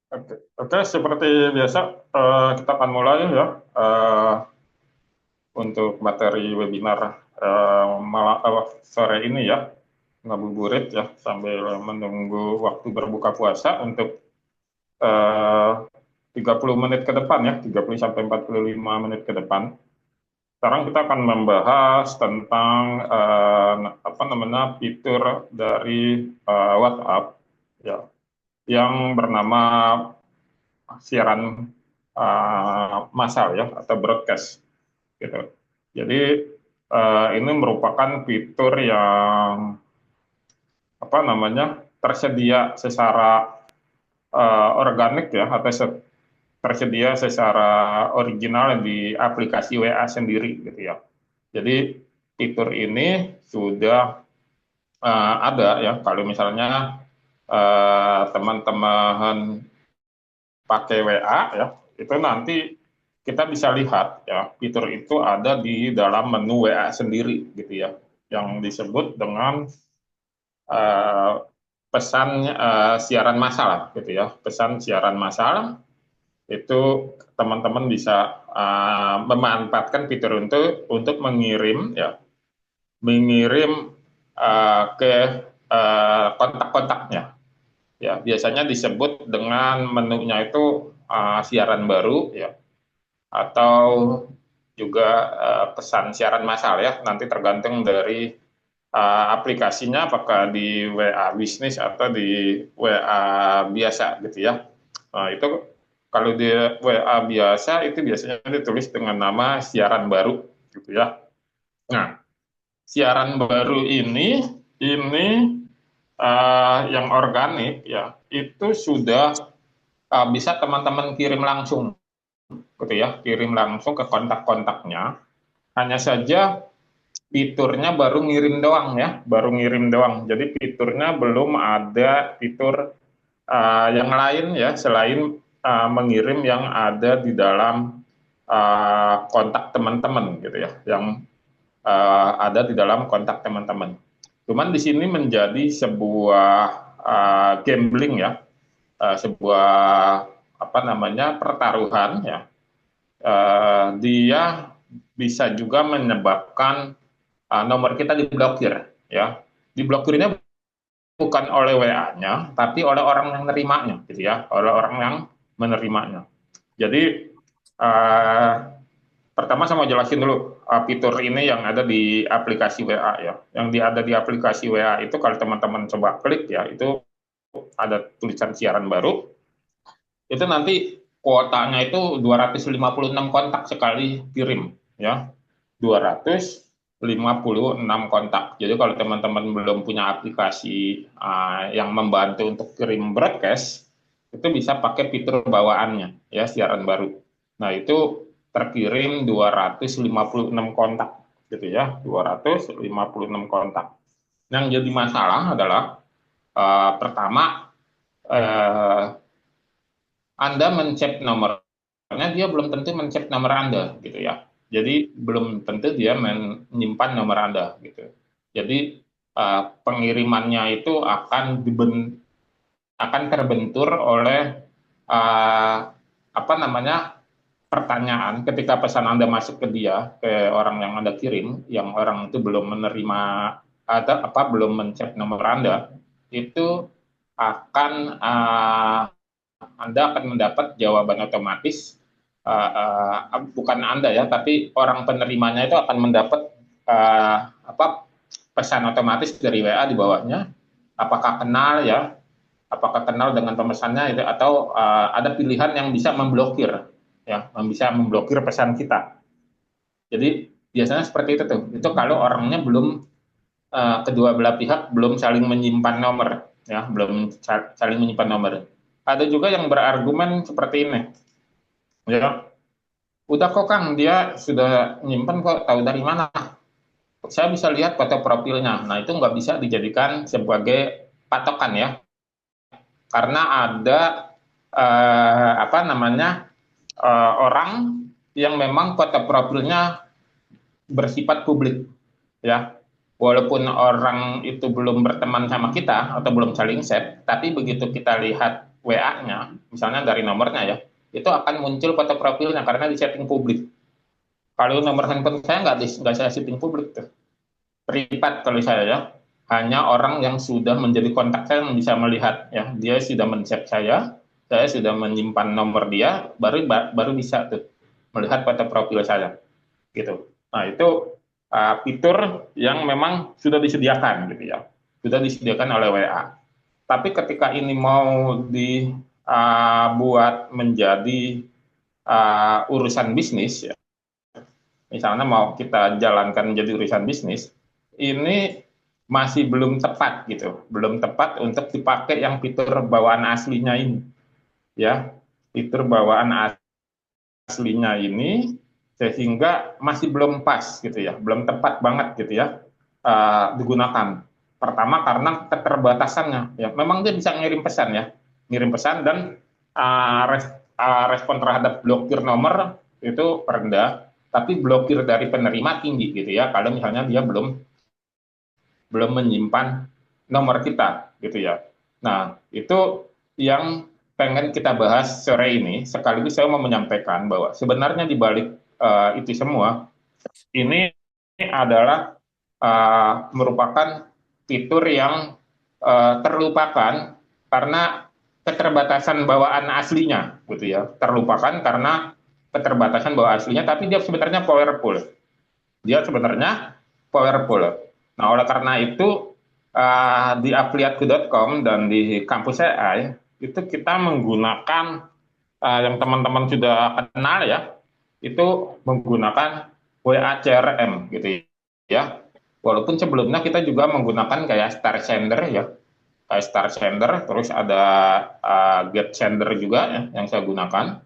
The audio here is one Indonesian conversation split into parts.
Oke, oke, seperti biasa kita akan mulai ya eh, untuk materi webinar sore ini ya, ngabuburit ya sambil menunggu waktu berbuka puasa untuk eh, 30 menit ke depan ya, 30 sampai 45 menit ke depan. Sekarang kita akan membahas tentang apa namanya fitur dari WhatsApp ya yang bernama siaran massal ya atau broadcast gitu. Jadi ini merupakan fitur yang apa namanya tersedia secara organik ya atau tersedia secara original di aplikasi WA sendiri gitu ya. Jadi fitur ini sudah ada ya kalau misalnya teman-teman pakai WA ya, itu nanti kita bisa lihat ya, fitur itu ada di dalam menu WA sendiri gitu ya, yang disebut dengan eh, pesan siaran massal gitu ya, pesan siaran massal itu teman-teman bisa memanfaatkan fitur untuk mengirim ya, mengirim ke kontak-kontaknya. Ya, biasanya disebut dengan menunya itu siaran baru ya atau juga pesan siaran massal ya. Nanti tergantung dari aplikasinya apakah di WA bisnis atau di WA biasa gitu ya. Nah, itu kalau di WA biasa itu biasanya ditulis dengan nama siaran baru gitu ya. Nah, siaran baru ini yang organik ya itu sudah bisa teman-teman kirim langsung gitu ya, kirim langsung ke kontak-kontaknya. Hanya saja fiturnya baru ngirim doang ya, baru ngirim doang. Jadi fiturnya belum ada fitur yang lain ya selain mengirim yang ada di dalam kontak teman-teman gitu ya, yang ada di dalam kontak teman-teman. Cuman di sini menjadi sebuah gambling ya, sebuah apa namanya pertaruhan ya. Dia bisa juga menyebabkan nomor kita diblokir ya. Diblokirnya bukan oleh WA-nya, tapi oleh orang yang menerimanya gitu ya, oleh orang yang menerimanya. Jadi uh, pertama saya mau jelasin dulu fitur ini yang ada di aplikasi WA ya. Yang ada di aplikasi WA itu kalau teman-teman coba klik ya, itu ada tulisan siaran baru. Itu nanti kuotanya itu 256 kontak sekali kirim ya. 256 kontak. Jadi kalau teman-teman belum punya aplikasi yang membantu untuk kirim broadcast, itu bisa pakai fitur bawaannya ya siaran baru. Nah, itu terkirim 256 kontak gitu ya, 256 kontak. Yang jadi masalah adalah pertama eh, Anda mencet nomornya, dia belum tentu mencet nomor Anda gitu ya. Jadi belum tentu dia menyimpan nomor Anda gitu. Jadi pengirimannya itu akan terbentur oleh uh, apa namanya pertanyaan ketika pesan Anda masuk ke dia, ke orang yang Anda kirim, yang orang itu belum menerima atau apa belum mencet nomor Anda, itu akan anda akan mendapat jawaban otomatis, bukan Anda ya, tapi orang penerimanya itu akan mendapat apa pesan otomatis dari WA di bawahnya. Apakah kenal ya? Apakah kenal dengan pemesannya itu atau ada pilihan yang bisa memblokir ya, yang bisa memblokir pesan kita. Jadi biasanya seperti itu tuh. Itu kalau orangnya belum kedua belah pihak belum saling menyimpan nomor ya, belum saling menyimpan nomor. Ada juga yang berargumen seperti ini ya, udah kok Kang, dia sudah nyimpen kok, tahu dari mana? Saya bisa lihat foto profilnya. Nah, itu nggak bisa dijadikan sebagai patokan ya, karena ada apa namanya orang yang memang foto profilnya bersifat publik ya. Walaupun orang itu belum berteman sama kita atau belum saling chat, tapi begitu kita lihat WA-nya, misalnya dari nomornya ya, itu akan muncul foto profilnya karena di setting publik. Kalau nomor handphone saya nggak saya setting publik tuh. Privat kalau saya ya. Hanya orang yang sudah menjadi kontak saya yang bisa melihat ya. Dia sudah men-chat saya sudah menyimpan nomor dia, baru bisa tuh melihat foto profil saya gitu. Nah, itu fitur yang memang sudah disediakan gitu ya. Sudah disediakan oleh WA. Tapi ketika ini mau dibuat menjadi urusan bisnis ya, misalnya mau kita jalankan menjadi urusan bisnis, ini masih belum tepat gitu, belum tepat untuk dipakai yang fitur bawaan aslinya ini, ya, fitur bawaan aslinya ini, sehingga masih belum pas gitu ya, belum tepat banget gitu ya digunakan. Pertama karena keterbatasannya, ya, memang dia bisa ngirim pesan ya, ngirim pesan dan respon terhadap blokir nomor itu rendah, tapi blokir dari penerima tinggi gitu ya, kalau misalnya dia belum menyimpan nomor kita gitu ya. Nah, itu yang pengen kita bahas sore ini, sekaligus saya mau menyampaikan bahwa sebenarnya di balik itu semua, ini adalah merupakan fitur yang terlupakan karena keterbatasan bawaan aslinya, gitu ya. Terlupakan karena keterbatasan bawaan aslinya, tapi dia sebenarnya powerful. Dia sebenarnya powerful. Nah, oleh karena itu di afiliatku.com dan di kampus AI itu kita menggunakan yang teman-teman sudah kenal ya, itu menggunakan WA CRM gitu ya. Walaupun sebelumnya kita juga menggunakan kayak Star Sender ya, kayak Star Sender, terus ada Get Sender juga ya yang saya gunakan.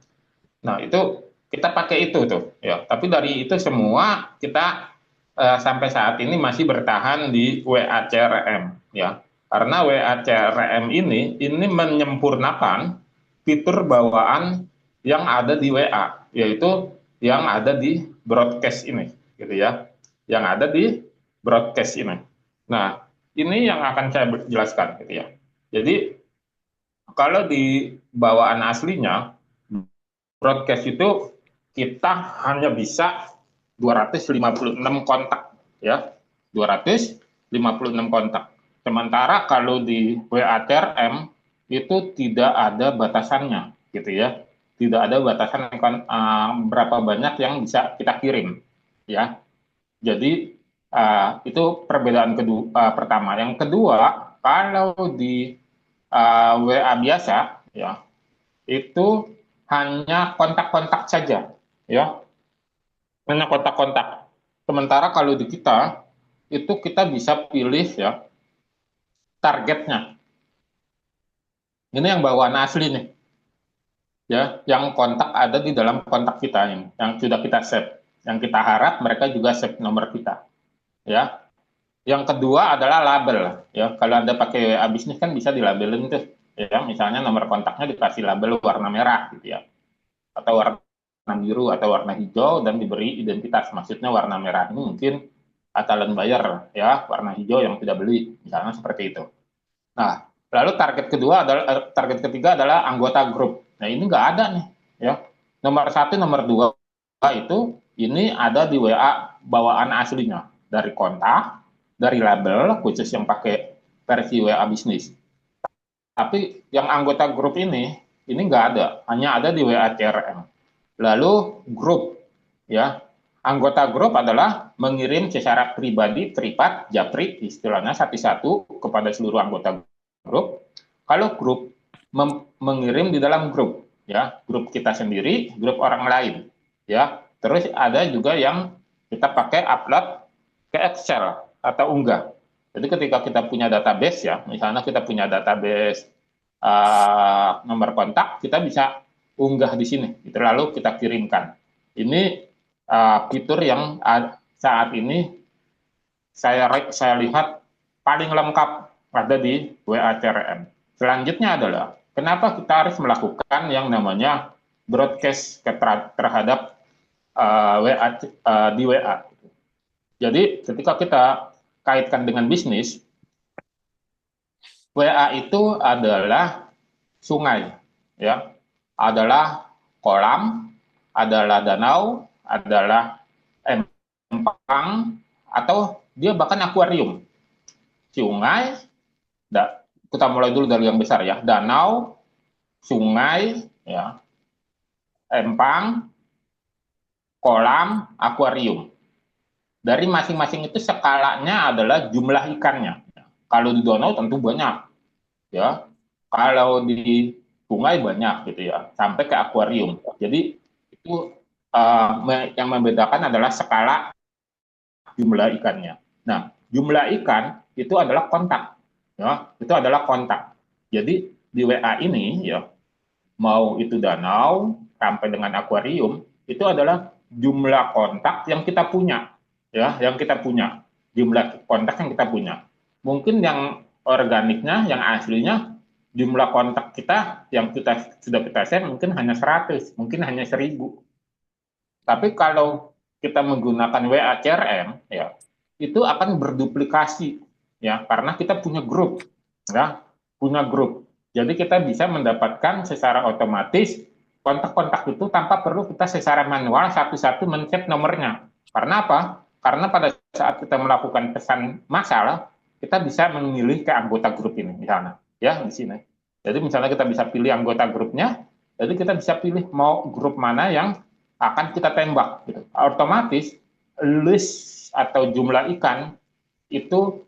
Nah, itu kita pakai itu tuh ya. Tapi dari itu semua kita sampai saat ini masih bertahan di WA CRM ya. Karena WA CRM ini menyempurnakan fitur bawaan yang ada di WA, yaitu yang ada di broadcast ini gitu ya. Yang ada di broadcast ini. Nah, ini yang akan saya jelaskan gitu ya. Jadi kalau di bawaan aslinya broadcast itu kita hanya bisa 256 kontak ya, 256 kontak. Sementara kalau di WA CRM itu tidak ada batasannya gitu ya, tidak ada batasan berapa banyak yang bisa kita kirim ya. Jadi itu perbedaan kedua, pertama. Yang kedua, kalau di WA biasa ya itu hanya kontak-kontak saja, ya, hanya kontak-kontak. Sementara kalau di kita itu kita bisa pilih ya targetnya. Ini yang bawaan asli nih, ya, yang kontak ada di dalam kontak kita ini, yang sudah kita save, yang kita harap mereka juga save nomor kita, ya. Yang kedua adalah label, ya. Kalau Anda pakai WA bisnis kan bisa dilabelin tuh, ya. Misalnya nomor kontaknya dikasih label warna merah, gitu ya, atau warna biru atau warna hijau dan diberi identitas. Maksudnya warna merah ini mungkin calon buyer ya, warna hijau yang tidak beli, misalnya seperti itu. Nah, lalu target ketiga adalah anggota grup. Nah, ini nggak ada nih ya. Nomor satu, nomor dua itu ini ada di WA bawaan aslinya dari kontak, dari label khusus yang pakai versi WA bisnis. Tapi yang anggota grup ini nggak ada, hanya ada di WA CRM. Lalu grup, ya, anggota grup adalah mengirim secara pribadi, privat, japri, istilahnya satu-satu kepada seluruh anggota grup. Kalau grup mengirim di dalam grup, ya, grup kita sendiri, grup orang lain, ya. Terus ada juga yang kita pakai upload ke Excel atau unggah. Jadi ketika kita punya database ya, misalnya kita punya database nomor kontak, kita bisa unggah di sini, gitu, lalu kita kirimkan. Ini fitur yang saat ini saya lihat paling lengkap ada di WA CRM. Selanjutnya adalah kenapa kita harus melakukan yang namanya broadcast terhadap WA di WA. Jadi ketika kita kaitkan dengan bisnis, WA itu adalah sungai, ya, adalah kolam, adalah danau, adalah empang, atau dia bahkan akuarium. Sungai, kita mulai dulu dari yang besar ya, danau, sungai, ya, empang, kolam, akuarium. Dari masing-masing itu skalanya adalah jumlah ikannya. Kalau di danau tentu banyak, ya. Kalau di sungai banyak gitu ya, sampai ke akuarium. Jadi itu yang membedakan adalah skala jumlah ikannya. Nah, jumlah ikan itu adalah kontak, ya. Itu adalah kontak. Jadi di WA ini ya, mau itu danau sampai dengan akuarium, itu adalah jumlah kontak yang kita punya, ya, yang kita punya, jumlah kontak yang kita punya. Mungkin yang organiknya, yang aslinya, jumlah kontak kita yang kita sudah kita share mungkin hanya 100, mungkin hanya 1000. Tapi kalau kita menggunakan WA CRM, ya, itu akan berduplikasi, ya, karena kita punya grup, ya, punya grup. Jadi kita bisa mendapatkan secara otomatis kontak-kontak itu tanpa perlu kita secara manual satu-satu men-chat nomornya. Karena apa? Karena pada saat kita melakukan pesan massal, kita bisa memilih ke anggota grup ini, misalnya, ya, di sini. Jadi misalnya kita bisa pilih anggota grupnya, jadi kita bisa pilih mau grup mana yang akan kita tembak. Gitu. Otomatis list atau jumlah ikan itu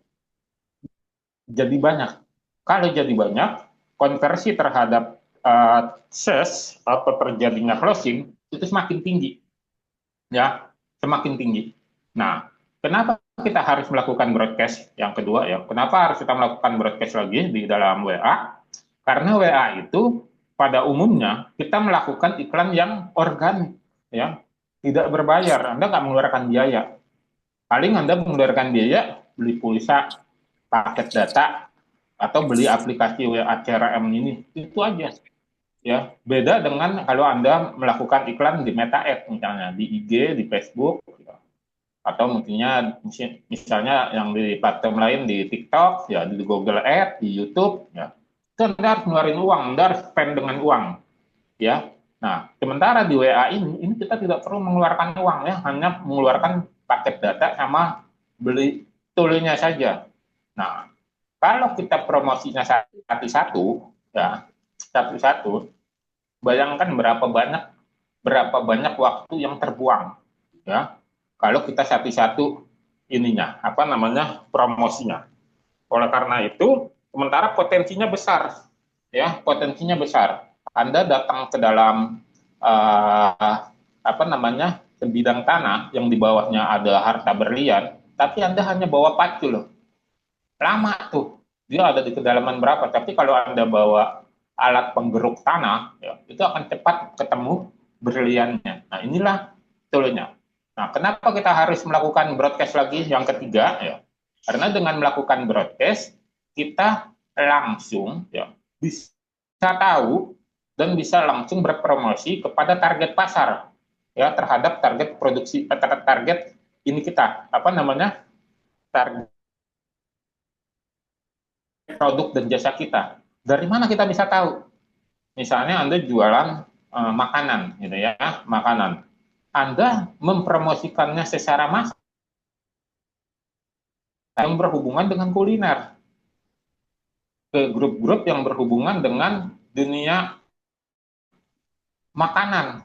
jadi banyak. Kalau jadi banyak, konversi terhadap ses atau terjadinya closing itu semakin tinggi, ya, semakin tinggi. Nah, kenapa kita harus melakukan broadcast yang kedua ya? Kenapa harus kita melakukan broadcast lagi di dalam WA? Karena WA itu pada umumnya kita melakukan iklan yang organik, ya, tidak berbayar. Anda nggak mengeluarkan biaya. Paling Anda mengeluarkan biaya beli pulsa, paket data, atau beli aplikasi WA CRM ini, itu aja. Ya, beda dengan kalau Anda melakukan iklan di Meta Ads misalnya di IG, di Facebook, ya, atau misalnya yang di platform lain di TikTok, ya di Google Ads, di YouTube, ya. Itu Anda harus ngeluarin uang, Anda harus spend dengan uang, ya. Nah, sementara di WA ini kita tidak perlu mengeluarkan uang ya, hanya mengeluarkan paket data sama beli toolnya saja. Nah, kalau kita promosinya satu-satu, ya, satu-satu, bayangkan berapa banyak waktu yang terbuang, ya. Kalau kita satu-satu ininya, apa namanya, promosinya. Oleh karena itu, sementara potensinya besar, ya, potensinya besar. Anda datang ke dalam apa namanya, sebidang tanah yang di bawahnya ada harta berlian, tapi Anda hanya bawa pacu loh. Lama tuh, dia ada di kedalaman berapa. Tapi kalau Anda bawa alat penggeruk tanah, ya, itu akan cepat ketemu berliannya. Nah, inilah toolnya. Nah, kenapa kita harus melakukan broadcast lagi yang ketiga? Ya, karena dengan melakukan broadcast, kita langsung ya, bisa tahu dan bisa langsung berpromosi kepada target pasar, ya, terhadap target produksi, target ini kita, apa namanya, target produk dan jasa kita. Dari mana kita bisa tahu? Misalnya Anda jualan makanan, gitu ya, makanan. Anda mempromosikannya secara massal yang berhubungan dengan kuliner, ke grup-grup yang berhubungan dengan dunia makanan.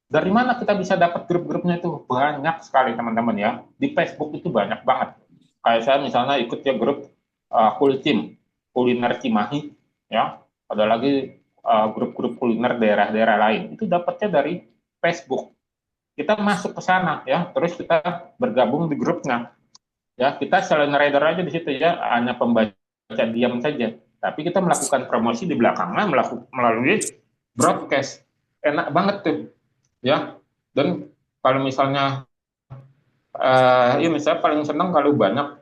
Dari mana kita bisa dapat grup-grupnya itu? Banyak sekali teman-teman ya. Di Facebook itu banyak banget. Kayak saya misalnya ikut ya grup Kulcim, kuliner Cimahi, ya. Ada lagi grup-grup kuliner daerah-daerah lain. Itu dapatnya dari Facebook. Kita masuk ke sana ya, terus kita bergabung di grupnya. Ya, kita selain rider aja di situ ya, hanya pembaca diam saja. Tapi kita melakukan promosi di belakangnya melalui broadcast. Enak banget tuh, ya. Dan kalau misalnya ini saya paling senang kalau banyak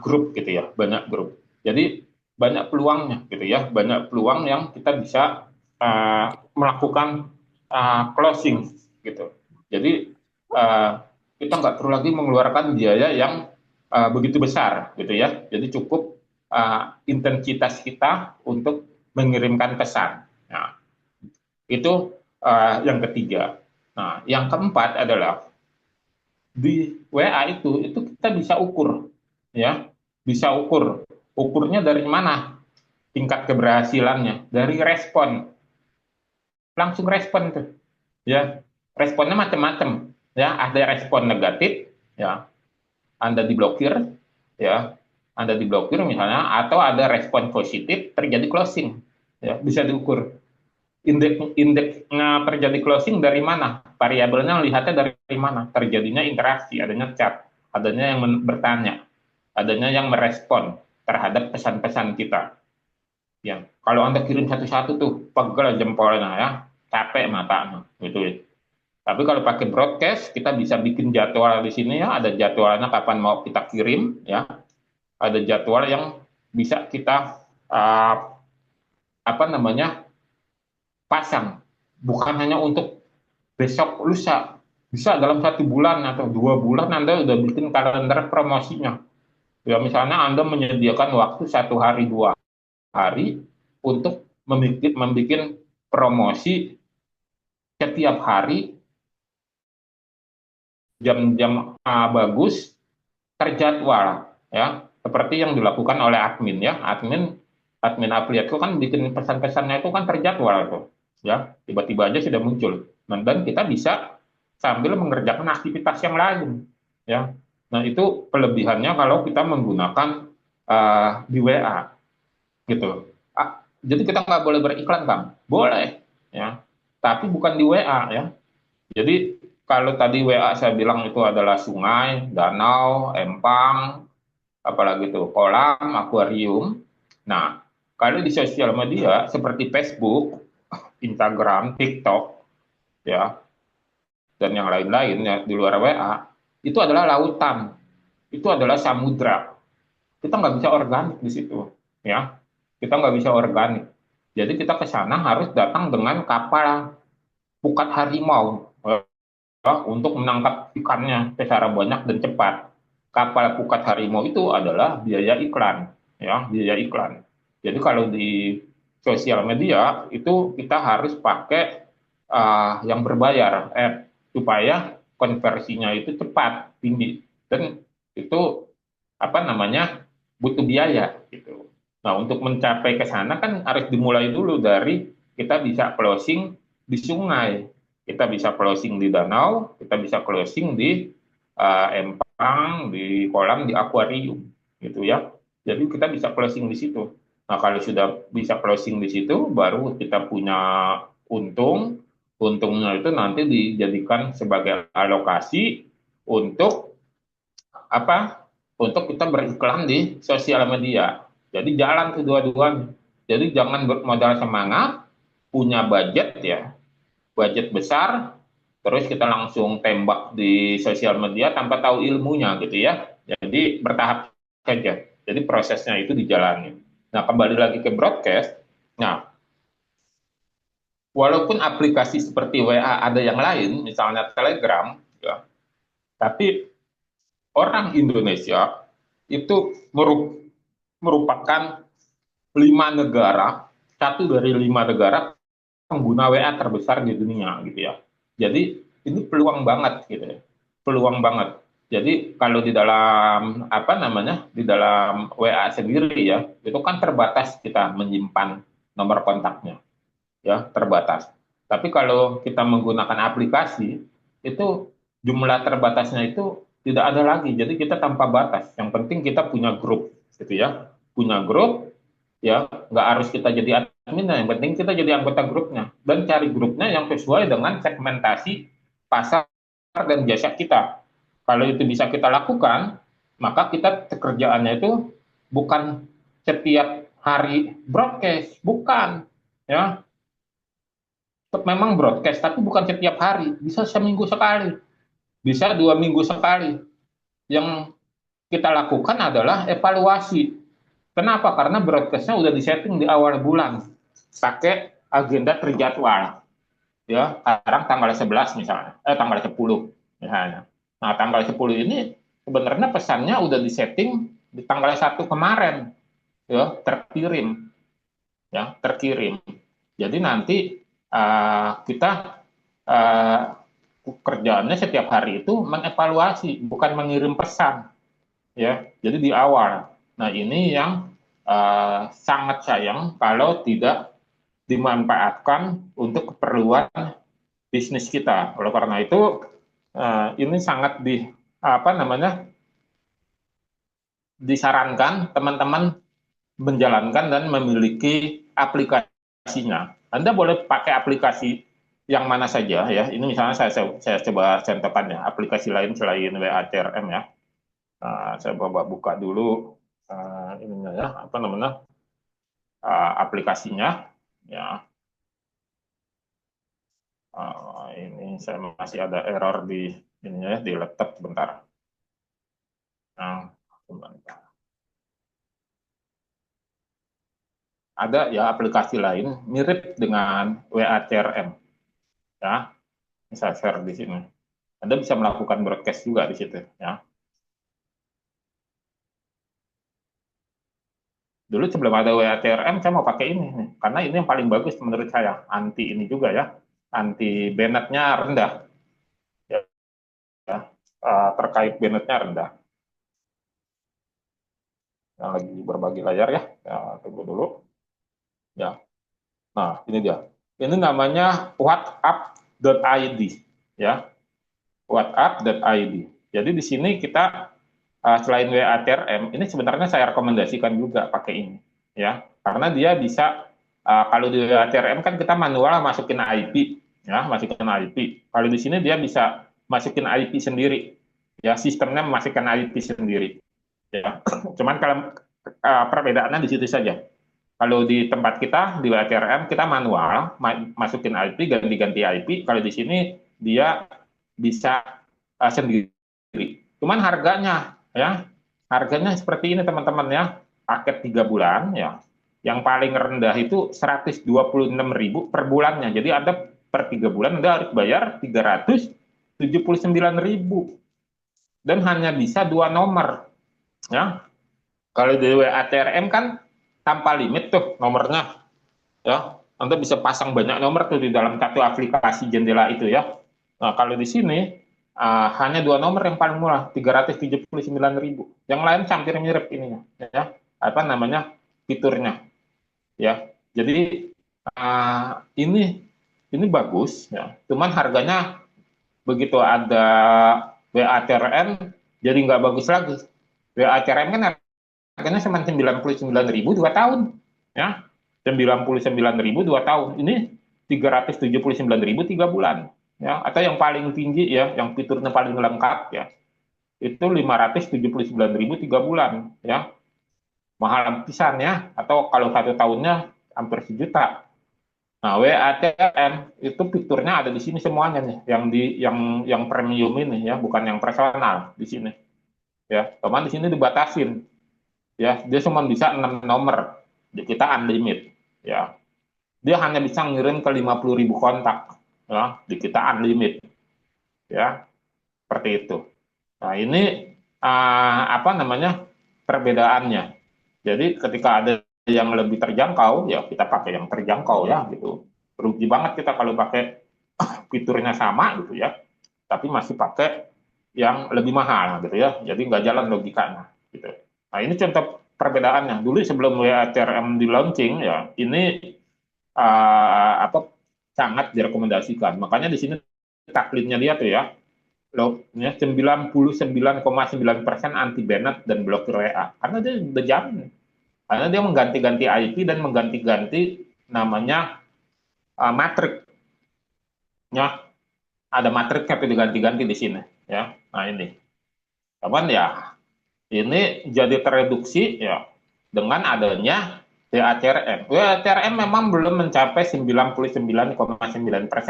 grup gitu ya, banyak grup. Jadi banyak peluangnya gitu ya, banyak peluang yang kita bisa melakukan closing gitu. Jadi kita nggak perlu lagi mengeluarkan biaya yang begitu besar gitu ya. Jadi cukup intensitas kita untuk mengirimkan pesan. Nah, itu yang ketiga. Nah, yang keempat adalah di WA itu kita bisa ukur, ya, bisa ukur. Ukurnya dari mana? Tingkat keberhasilannya dari respon, langsung respon tuh, ya. Responnya macam-macam, ya. Ada respon negatif, ya. Anda diblokir, ya. Anda diblokir misalnya, atau ada respon positif terjadi closing, ya. Bisa diukur. Indeksnya terjadi closing dari mana? Variabelnya lihatnya dari mana? Terjadinya interaksi, adanya chat, adanya yang bertanya, adanya yang merespon terhadap pesan-pesan kita. Ya, kalau Anda kirim satu-satu tuh, pegel jempolnya ya, capek matanya, gitu ya. Tapi kalau pakai broadcast, kita bisa bikin jadwal di sini ya, ada jadwalnya kapan mau kita kirim ya, ada jadwal yang bisa kita uh, apa namanya pasang, bukan hanya untuk besok lusa, bisa dalam 1 bulan atau 2 bulan Anda udah bikin kalender promosinya. Ya misalnya Anda menyediakan waktu 1 hari 2 hari untuk membuat promosi setiap hari jam-jam bagus terjadwal ya seperti yang dilakukan oleh admin ya admin affiliate itu kan bikin pesan-pesannya itu kan terjadwal tuh ya tiba-tiba aja sudah muncul dan kita bisa sambil mengerjakan aktivitas yang lain ya. Nah itu kelebihannya kalau kita menggunakan di WA gitu. Jadi kita nggak boleh beriklan Bang, boleh ya tapi bukan di WA ya. Jadi kalau tadi WA saya bilang itu adalah sungai, danau, empang, apalagi itu kolam, akuarium. Nah, kalau di sosial media seperti Facebook, Instagram, TikTok, ya, dan yang lain-lain ya, di luar WA, itu adalah lautan, itu adalah samudra. Kita nggak bisa organik di situ, ya. Kita nggak bisa organik. Jadi kita ke sana harus datang dengan kapal pukat harimau, untuk menangkap ikannya secara banyak dan cepat. Kapal pukat harimau itu adalah biaya iklan, ya, biaya iklan. Jadi kalau di sosial media itu kita harus pakai yang berbayar, supaya konversinya itu cepat, tinggi, dan itu apa namanya butuh biaya gitu. Nah untuk mencapai ke sana kan harus dimulai dulu dari kita bisa closing di sungai, kita bisa closing di danau, kita bisa closing di empang, di kolam, di akuarium, gitu ya. Jadi kita bisa closing di situ. Nah kalau sudah bisa closing di situ, baru kita punya untung. Untungnya itu nanti dijadikan sebagai alokasi untuk apa? Untuk kita beriklan di sosial media. Jadi jalan kedua-duanya. Jadi jangan bermodal semangat, punya budget ya, budget besar, terus kita langsung tembak di sosial media tanpa tahu ilmunya gitu ya. Jadi bertahap saja. Jadi prosesnya itu dijalani. Nah, kembali lagi ke broadcast. Nah, walaupun aplikasi seperti WA ada yang lain, misalnya Telegram, ya, tapi orang Indonesia itu merupakan 5 negara, satu dari 5 negara pengguna WA terbesar di dunia gitu ya. Jadi ini peluang banget gitu ya. Peluang banget. Jadi kalau di dalam apa namanya? Di dalam WA sendiri ya, itu kan terbatas kita menyimpan nomor kontaknya ya, terbatas. Tapi kalau kita menggunakan aplikasi itu jumlah terbatasnya itu tidak ada lagi. Jadi kita tanpa batas. Yang penting kita punya grup gitu ya. Punya grup ya nggak harus kita jadi adminnya, yang penting kita jadi anggota grupnya dan cari grupnya yang sesuai dengan segmentasi pasar dan jasa kita. Kalau itu bisa kita lakukan, maka kita pekerjaannya itu bukan setiap hari broadcast, bukan ya. Memang broadcast tapi bukan setiap hari, bisa seminggu sekali, bisa 2 minggu sekali. Yang kita lakukan adalah evaluasi. Kenapa? Karena broadcastnya udah disetting di awal bulan, pakai agenda terjadwal. Ya, sekarang tanggal 11 misalnya, tanggal 10 misalnya. Nah, tanggal 10 ini sebenarnya pesannya udah disetting di tanggal 1 kemarin, ya, terkirim. ya, terkirim. Jadi nanti kita uh, kerjaannya setiap hari itu mengevaluasi, bukan mengirim pesan, ya. Jadi di awal. Nah, ini yang sangat sayang kalau tidak dimanfaatkan untuk keperluan bisnis kita. Oleh karena itu, ini sangat apa namanya disarankan teman-teman menjalankan dan memiliki aplikasinya. Anda boleh pakai aplikasi yang mana saja ya. Ini misalnya saya coba contohkan ya, aplikasi lain selain WA CRM ya. Saya coba buka dulu ininya ya, apa namanya aplikasinya ya. Ini saya masih ada error di ininya ya, di laptop sebentar. Nah, sebentar. Ada ya aplikasi lain mirip dengan WA CRM ya. Ini saya share di sini. Anda bisa melakukan broadcast juga di situ ya. Dulu sebelum ada WA CRM saya mau pakai ini nih, karena ini yang paling bagus menurut saya. Anti ini juga ya. Anti bannetnya rendah ya. Terkait bannetnya rendah. Yang lagi berbagi layar ya. Ya, tunggu dulu. Ya. Nah, ini dia. Ini namanya whatsapp.id ya. whatsapp.id. Jadi di sini kita selain WA CRM, ini sebenarnya saya rekomendasikan juga pakai ini, ya, karena dia bisa kalau di WA CRM kan kita manual masukin IP, ya, masukin IP. Kalau di sini dia bisa masukin IP sendiri, ya, sistemnya memasukkan IP sendiri, ya. Cuman kalau perbedaannya di situ saja. Kalau di tempat kita di WA CRM kita manual masukin IP, ganti-ganti IP. Kalau di sini dia bisa sendiri. Cuman harganya ya, harganya seperti ini teman-teman ya. Paket 3 bulan ya. Yang paling rendah itu 126.000 per bulannya. Jadi Anda per 3 bulan Anda harus bayar 379.000 dan hanya bisa 2 nomor ya. Kalau di WA CRM kan tanpa limit tuh nomornya ya. Anda bisa pasang banyak nomor tuh di dalam satu aplikasi jendela itu ya. Nah, kalau di sini hanya 2 nomor yang paling murah, 379.000. Yang lain hampir mirip ininya, ya. Apa namanya fiturnya, ya. Jadi ini bagus, ya. Cuman harganya begitu ada WA CRM jadi nggak bagus lagi. WA CRM kan harganya cuma 99.000 2 tahun, ya. 99.000 2 tahun. Ini 379.000 3 bulan, ya. Atau yang paling tinggi ya, yang fiturnya paling lengkap ya, itu 579.000 3 bulan, ya. Mahal pisan ya. Atau kalau 1 tahunnya hampir sejuta. Nah, WATM itu fiturnya ada di sini semuanya nih, yang premium ini ya, bukan yang personal di sini. Ya, teman di sini dibatasin ya, dia cuma bisa 6 nomor, kita unlimited ya, dia hanya bisa ngirim ke 50.000 kontak ya, di kita unlimited ya, seperti itu. Nah, ini apa namanya perbedaannya. Jadi ketika ada yang lebih terjangkau ya kita pakai yang terjangkau ya gitu. Rugi banget kita kalau pakai fiturnya sama gitu ya, tapi masih pakai yang lebih mahal gitu ya, jadi nggak jalan logikanya gitu. Nah, ini contoh perbedaannya. Dulu sebelum WA CRM di launching ya, ini apa sangat direkomendasikan. Makanya di sini taklitnya dia tuh ya, lo ya 99,9% anti banned dan blokir WA, karena dia udah jamin, karena dia mengganti-ganti IP dan mengganti-ganti namanya matriknya, ada matriknya tuh diganti-ganti di sini ya. Nah, ini cuman ya ini jadi tereduksi ya dengan adanya WACRM. WACRM memang belum mencapai 99,9%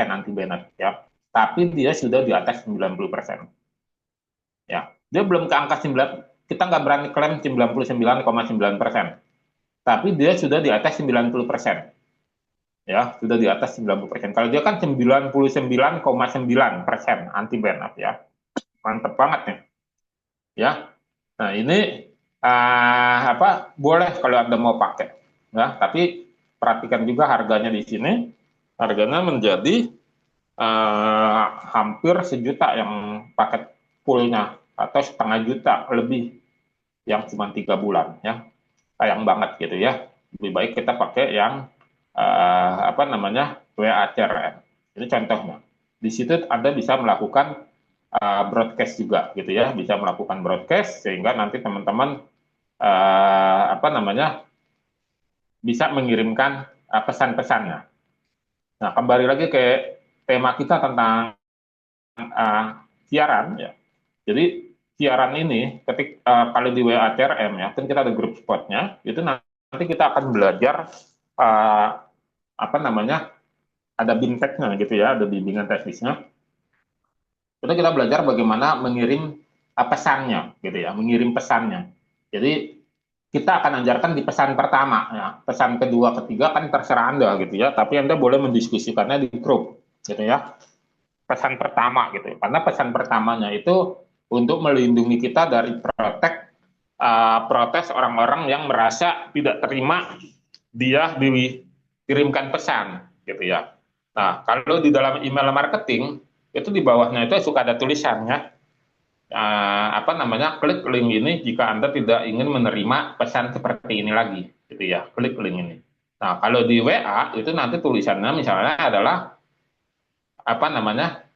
anti banned ya, tapi dia sudah di atas 90% ya. Dia belum ke angka 9, kita nggak berani klaim 99,9%, tapi dia sudah di atas 90% ya, sudah di atas 90%. Kalau dia kan 99,9% anti banned ya, mantep banget nih ya. Nah, ini apa boleh kalau Anda mau pakai ya, tapi perhatikan juga harganya di sini. Harganya menjadi hampir 1 juta yang paket fullnya, atau 1,5 juta lebih yang cuma 3 bulan ya. Sayang banget gitu ya. Lebih baik kita pakai yang apa namanya, WA CRM. Ini contohnya. Di situ Anda bisa melakukan broadcast juga gitu ya, bisa melakukan broadcast sehingga nanti teman-teman apa namanya, bisa mengirimkan pesan-pesannya. Nah, kembali lagi ke tema kita tentang siaran ya. Jadi siaran ini kalau di WA CRM ya, kan kita ada grup spotnya, itu nanti kita akan belajar uh, apa namanya, ada BIMTEK-nya gitu ya, ada bimbingan teknisnya. Itu kita belajar bagaimana mengirim pesannya gitu ya, mengirim pesannya. Jadi kita akan ajarkan di pesan pertama ya. Pesan kedua, ketiga kan terserah Anda gitu ya, tapi Anda boleh mendiskusikannya di grup gitu ya. Pesan pertama gitu. Karena pesan pertamanya itu untuk melindungi kita dari protes orang-orang yang merasa tidak terima dia dikirimkan pesan gitu ya. Nah, kalau di dalam email marketing itu di bawahnya itu suka ada tulisannya apa namanya, klik link ini jika Anda tidak ingin menerima pesan seperti ini lagi gitu ya, klik link ini. Nah, kalau di WA itu nanti tulisannya misalnya adalah apa namanya,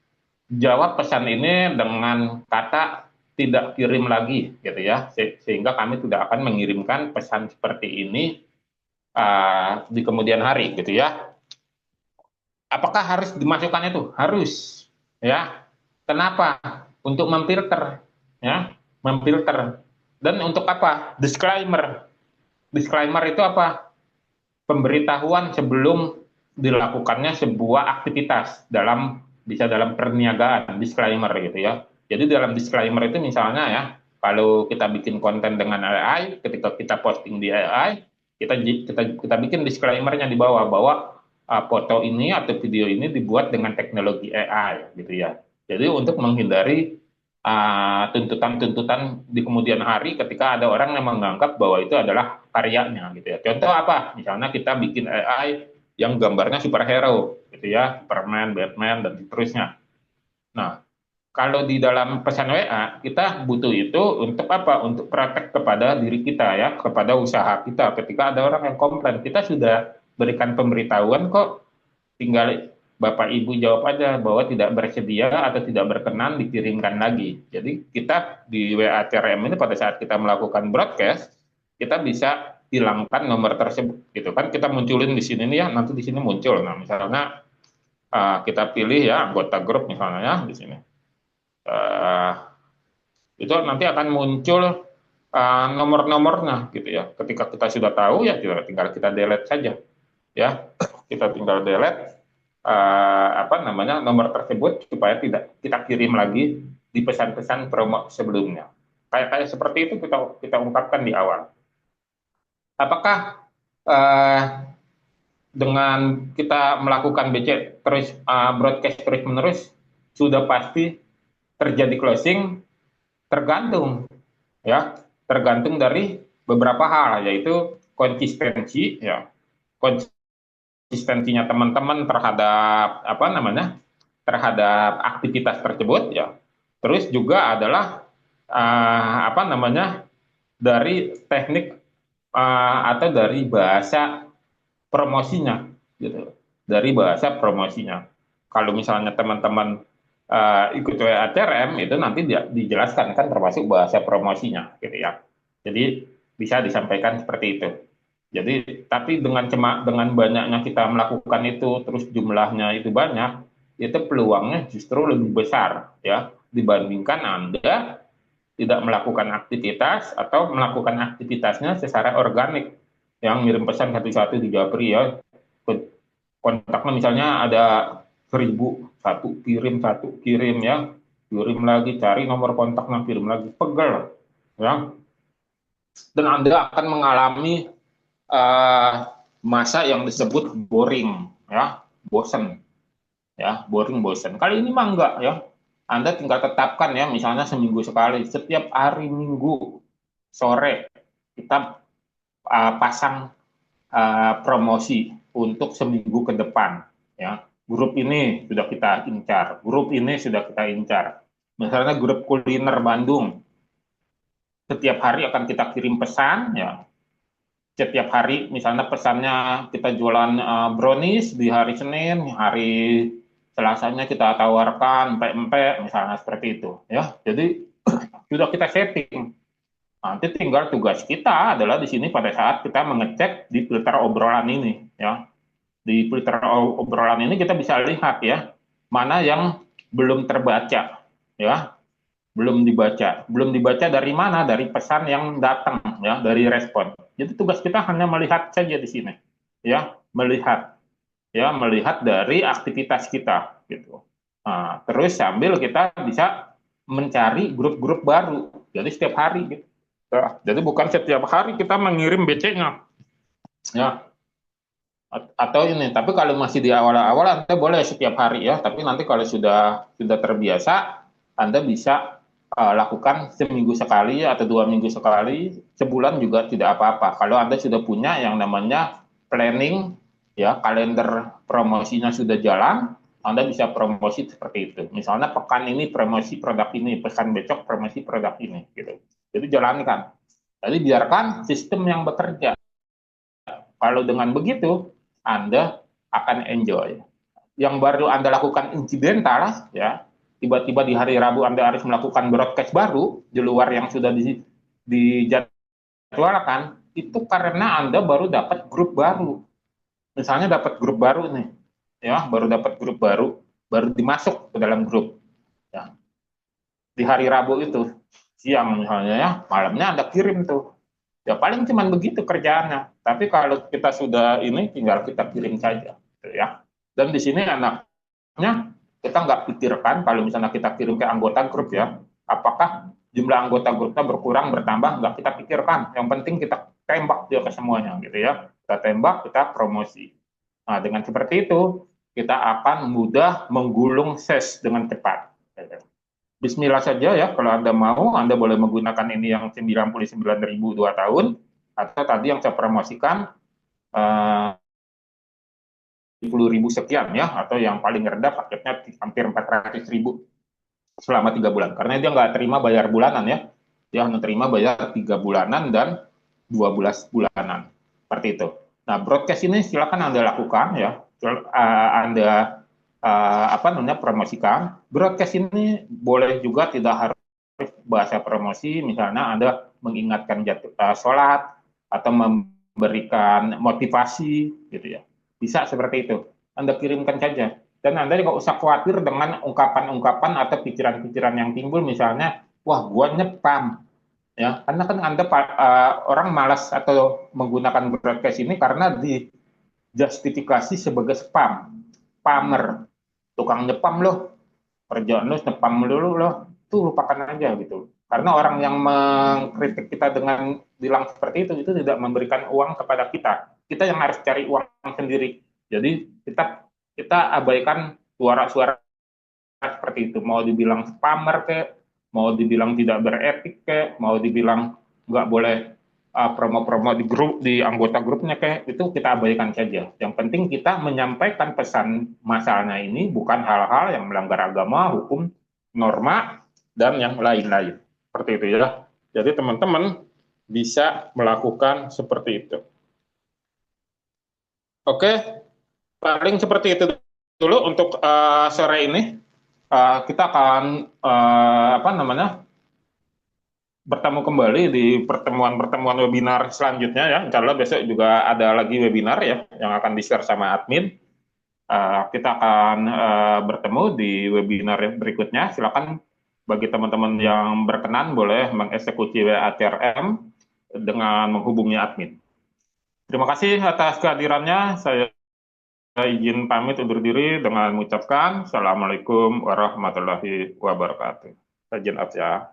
jawab pesan ini dengan kata tidak kirim lagi gitu ya, sehingga kami tidak akan mengirimkan pesan seperti ini di kemudian hari gitu ya. Apakah harus dimasukkan itu? Harus ya. Kenapa? Untuk memfilter ya, memfilter. Dan untuk apa? Disclaimer. Disclaimer itu apa? Pemberitahuan sebelum dilakukannya sebuah aktivitas, bisa dalam perniagaan, disclaimer gitu ya. Jadi dalam disclaimer itu misalnya ya, kalau kita bikin konten dengan AI, ketika kita posting di AI, kita bikin disclaimernya di bawah bahwa foto ini atau video ini dibuat dengan teknologi AI gitu ya. Jadi untuk menghindari tuntutan-tuntutan di kemudian hari ketika ada orang yang menganggap bahwa itu adalah karyanya gitu ya. Contoh apa? Misalnya kita bikin AI yang gambarnya superhero gitu ya, Superman, Batman dan seterusnya. Nah, kalau di dalam pesan WA kita butuh itu untuk apa? Untuk praktek kepada diri kita ya, kepada usaha kita. Ketika ada orang yang komplain, kita sudah berikan pemberitahuan kok, tinggal Bapak Ibu jawab aja bahwa tidak bersedia atau tidak berkenan dikirimkan lagi. Jadi kita di WA CRM ini pada saat kita melakukan broadcast, kita bisa hilangkan nomor tersebut gitu kan, kita munculin di sini nih ya, nanti di sini muncul. Nah, misalnya kita pilih ya anggota grup misalnya ya di sini. Uh, itu nanti akan muncul nomor-nomornya gitu ya. Ketika kita sudah tahu ya tinggal kita delete saja ya. Kita tinggal delete apa namanya, nomor tersebut supaya tidak kita kirim lagi di pesan-pesan promo sebelumnya. Kayak seperti itu kita ungkapkan di awal. Apakah uh, dengan kita melakukan BC terus broadcast terus menerus sudah pasti terjadi closing? Tergantung ya, tergantung dari beberapa hal, yaitu konsistensi ya, konsistensinya teman-teman terhadap apa namanya, terhadap aktivitas tersebut ya. Terus juga adalah apa namanya, dari teknik atau dari bahasa promosinya gitu, dari bahasa promosinya. Kalau misalnya teman-teman ikut WA CRM itu nanti dijelaskan kan, termasuk bahasa promosinya gitu ya. Jadi bisa disampaikan seperti itu. Jadi tapi dengan banyaknya kita melakukan itu, terus jumlahnya itu banyak, itu peluangnya justru lebih besar ya dibandingkan Anda tidak melakukan aktivitas atau melakukan aktivitasnya secara organik, yang ngirim pesan satu-satu di Japri ya, kontaknya misalnya ada 1.000, satu kirim ya, kirim lagi, cari nomor kontaknya, kirim lagi, pegel ya. Dan Anda akan mengalami uh, masa yang disebut boring ya, bosen ya, bosen. Kali ini mah enggak ya. Anda tinggal tetapkan ya, misalnya seminggu sekali, setiap hari Minggu sore kita pasang promosi untuk seminggu ke depan. Ya, grup ini sudah kita incar, grup ini sudah kita incar. Misalnya grup kuliner Bandung, setiap hari akan kita kirim pesan, ya. Setiap hari, misalnya pesannya kita jualan brownies di hari Senin, hari Selasanya kita tawarkan empek-empek, misalnya seperti itu, ya. Jadi sudah kita setting. Nanti tinggal tugas kita adalah di sini pada saat kita mengecek di filter obrolan ini, ya. Di filter obrolan ini kita bisa lihat ya, mana yang belum terbaca, ya, belum dibaca dari mana, dari pesan yang datang, ya, dari respon. Jadi tugas kita hanya melihat saja di sini, ya, melihat dari aktivitas kita, gitu. Nah, terus sambil kita bisa mencari grup-grup baru, jadi setiap hari, gitu. Nah, jadi bukan setiap hari kita mengirim BC-nya, ya. Atau ini, tapi kalau masih di awal-awal Anda boleh setiap hari, ya, tapi nanti kalau sudah terbiasa, Anda bisa lakukan seminggu sekali atau 2 minggu sekali, sebulan juga tidak apa-apa. Kalau Anda sudah punya yang namanya planning, ya, kalender promosinya sudah jalan, Anda bisa promosi seperti itu. Misalnya pekan ini promosi produk ini, pekan besok promosi produk ini, gitu. Jadi jalankan. Jadi biarkan sistem yang bekerja. Kalau dengan begitu, Anda akan enjoy. Yang baru Anda lakukan insidental, ya, tiba-tiba di hari Rabu Anda harus melakukan broadcast baru di luar yang sudah dijadwalkan, itu karena Anda baru dapat grup baru. Misalnya dapat grup baru nih, ya, baru dapat grup baru dimasuk ke dalam grup. Ya. Di hari Rabu itu, siang misalnya, ya, malamnya Anda kirim tuh. Ya paling cuma begitu kerjaannya. Tapi kalau kita sudah ini, tinggal kita kirim saja, gitu ya. Dan di sini anaknya kita nggak pikirkan kalau misalnya kita kirim ke anggota grup, ya, apakah jumlah anggota grupnya berkurang bertambah, nggak kita pikirkan. Yang penting kita tembak dia ke semuanya, gitu ya. Kita tembak, kita promosi. Nah, dengan seperti itu kita akan mudah menggulung ses dengan cepat. Bismillah saja ya, kalau Anda mau, Anda boleh menggunakan ini yang 99.000 2 tahun, atau tadi yang saya promosikan 10.000 sekian ya, atau yang paling rendah paketnya hampir 400.000 selama 3 bulan. Karena dia nggak terima bayar bulanan ya, dia hanya terima bayar 3 bulanan dan 12 bulanan. Seperti itu. Nah, broadcast ini silakan Anda lakukan ya, Anda promosikan. Broadcast ini boleh juga tidak harus bahasa promosi, misalnya Anda mengingatkan sholat atau memberikan motivasi, gitu ya. Bisa seperti itu. Anda kirimkan saja. Dan Anda nggak usah khawatir dengan ungkapan-ungkapan atau pikiran-pikiran yang timbul, misalnya, wah, gua nyepam. Ya, karena kan Anda orang malas atau menggunakan broadcast ini karena dijustifikasi sebagai spam, spamer, tukang nyepam loh, kerjaan lo nyepam dulu loh, tuh lupakan aja gitu. Karena orang yang mengkritik kita dengan bilang seperti itu tidak memberikan uang kepada kita. Kita yang harus cari uang sendiri. Jadi kita kita abaikan suara-suara seperti itu. Mau dibilang spammer ke, mau dibilang tidak beretik ke, mau dibilang nggak boleh promo-promo di grup, di anggota grupnya kayak itu kita abaikan saja. Yang penting kita menyampaikan pesan masalahnya ini bukan hal-hal yang melanggar agama, hukum, norma, dan yang lain-lain. Seperti itu ya. Jadi teman-teman bisa melakukan seperti itu. Oke, paling seperti itu dulu untuk sore ini. Kita akan bertemu kembali di pertemuan-pertemuan webinar selanjutnya ya. Insya Allah besok juga ada lagi webinar ya yang akan di-share sama admin. Kita akan bertemu di webinar berikutnya. Silakan bagi teman-teman yang berkenan boleh mengeksekusi WA CRM dengan menghubungi admin. Terima kasih atas kehadirannya. Saya izin pamit undur diri dengan mengucapkan Assalamualaikum warahmatullahi wabarakatuh. Izin ya.